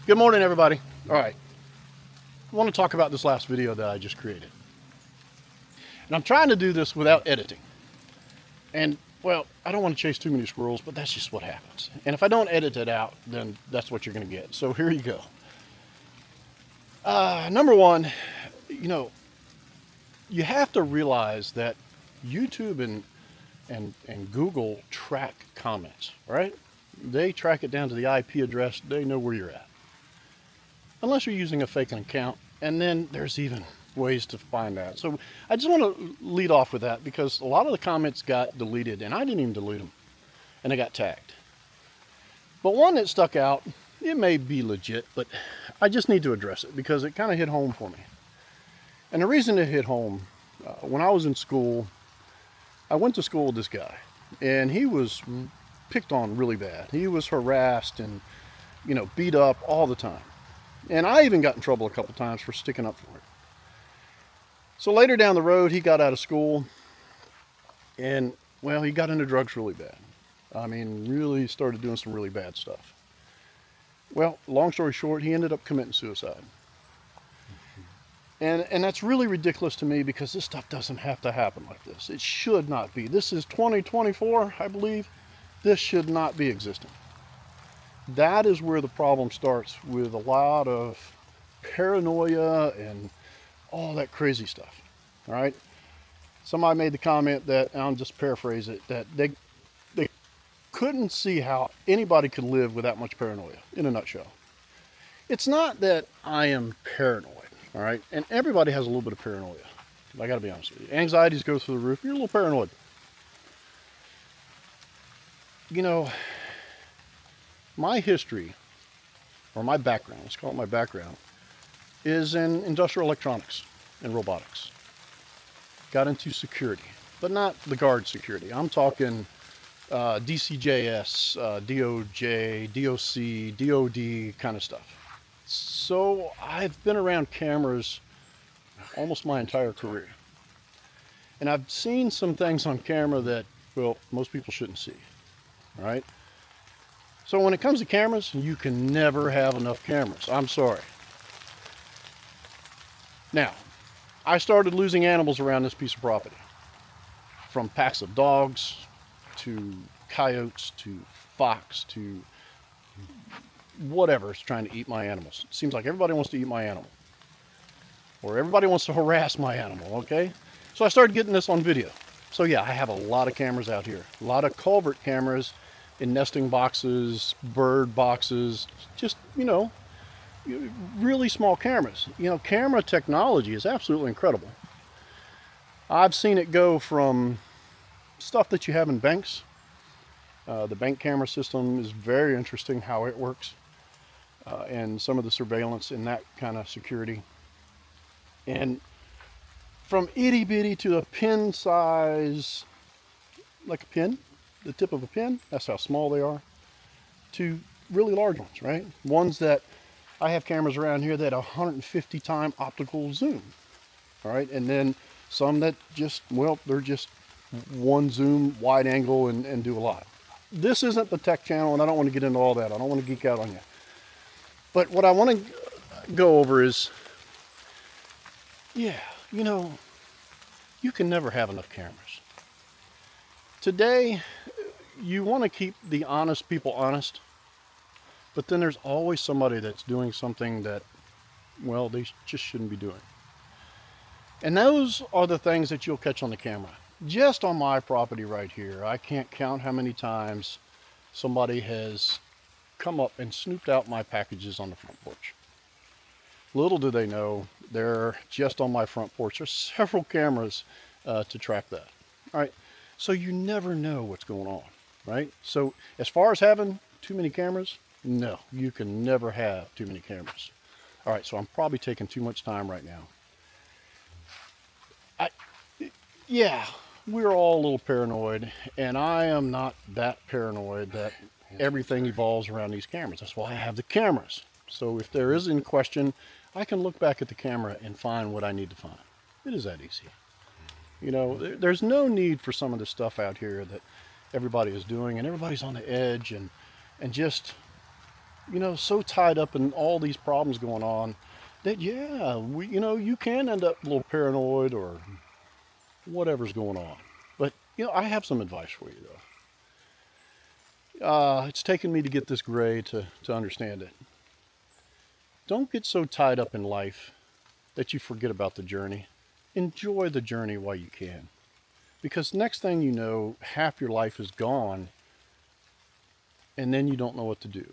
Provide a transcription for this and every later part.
Good morning, everybody. All right, I want to talk about this last video that I just created. And I'm trying to do this without editing. And, well, I don't want to chase too many squirrels, but that's just what happens. And if I don't edit it out, then that's what you're going to get. So here you go. Number one, you know, you have to realize that YouTube and Google track comments, right? They track it down to the IP address. They know where you're at. Unless you're using a fake account, and then there's even ways to find that. So I just want to lead off with that because a lot of the comments got deleted, and I didn't even delete them, and they got tagged. But one that stuck out, it may be legit, but I just need to address it because it kind of hit home for me. And the reason it hit home, when I was in school, I went to school with this guy, and he was picked on really bad. He was harassed and, beat up all the time. And I even got in trouble a couple times for sticking up for it. So later down the road, he got out of school and, well, he got into drugs really bad. I mean, really started doing some really bad stuff. Well, long story short, he ended up committing suicide. And that's really ridiculous to me because this stuff doesn't have to happen like this. It should not be. This is 2024, I believe. This should not be existing. That is where the problem starts with a lot of paranoia and all that crazy stuff. All right. Somebody made the comment that, and I'll just paraphrase it, that they couldn't see how anybody could live with that much paranoia, in a nutshell. It's not that I am paranoid, all right? And everybody has a little bit of paranoia. I got to be honest with you. Anxieties go through the roof. You're a little paranoid. My history, or my background, let's call it my background, is in industrial electronics and robotics. Got into security, but not the guard security. I'm talking DCJS, DOJ, DOC, DOD kind of stuff. So I've been around cameras almost my entire career. And I've seen some things on camera that, well, most people shouldn't see. All right? So when it comes to cameras, you can never have enough cameras. I'm sorry. Now, I started losing animals around this piece of property. From packs of dogs to coyotes to fox to whatever is trying to eat my animals. It seems like everybody wants to eat my animal. Or everybody wants to harass my animal, okay? So I started getting this on video. So yeah, I have a lot of cameras out here. A lot of culvert cameras in nesting boxes, bird boxes, just, really small cameras. Camera technology is absolutely incredible. I've seen it go from stuff that you have in banks. The bank camera system is very interesting how it works, and some of the surveillance in that kind of security. And from itty bitty to a pin size, like a pin, the tip of a pin, that's how small they are, to really large ones, right? Ones that I have cameras around here that 150 time optical zoom, all right? And then some that just, well, they're just one zoom, wide angle, and do a lot. This isn't the tech channel, and I don't want to get into all that. I don't want to geek out on you. But what I want to go over is, yeah, you can never have enough cameras. Today, you want to keep the honest people honest, but then there's always somebody that's doing something that, well, they just shouldn't be doing. And those are the things that you'll catch on the camera. Just on my property right here, I can't count how many times somebody has come up and snooped out my packages on the front porch. Little do they know, they're just on my front porch. There's several cameras to track that. All right, so you never know what's going on, right? So as far as having too many cameras, no, you can never have too many cameras. All right, so I'm probably taking too much time right now. Yeah, we're all a little paranoid, and I am not that paranoid that everything evolves around these cameras. That's why I have the cameras. So if there is in question, I can look back at the camera and find what I need to find. It is that easy. There's no need for some of the stuff out here that everybody is doing, and everybody's on the edge and just so tied up in all these problems going on that, yeah, you can end up a little paranoid or whatever's going on. But, I have some advice for you, though. It's taken me to get this gray to understand it. Don't get so tied up in life that you forget about the journey. Enjoy the journey while you can. Because next thing you know, half your life is gone, and then you don't know what to do,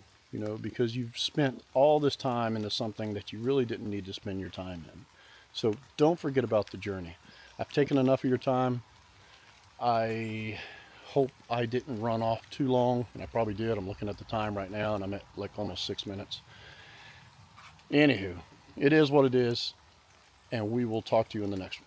because you've spent all this time into something that you really didn't need to spend your time in. So don't forget about the journey. I've taken enough of your time. I hope I didn't run off too long, and I probably did. I'm looking at the time right now, and I'm at like almost 6 minutes. Anywho, it is what it is, and we will talk to you in the next one.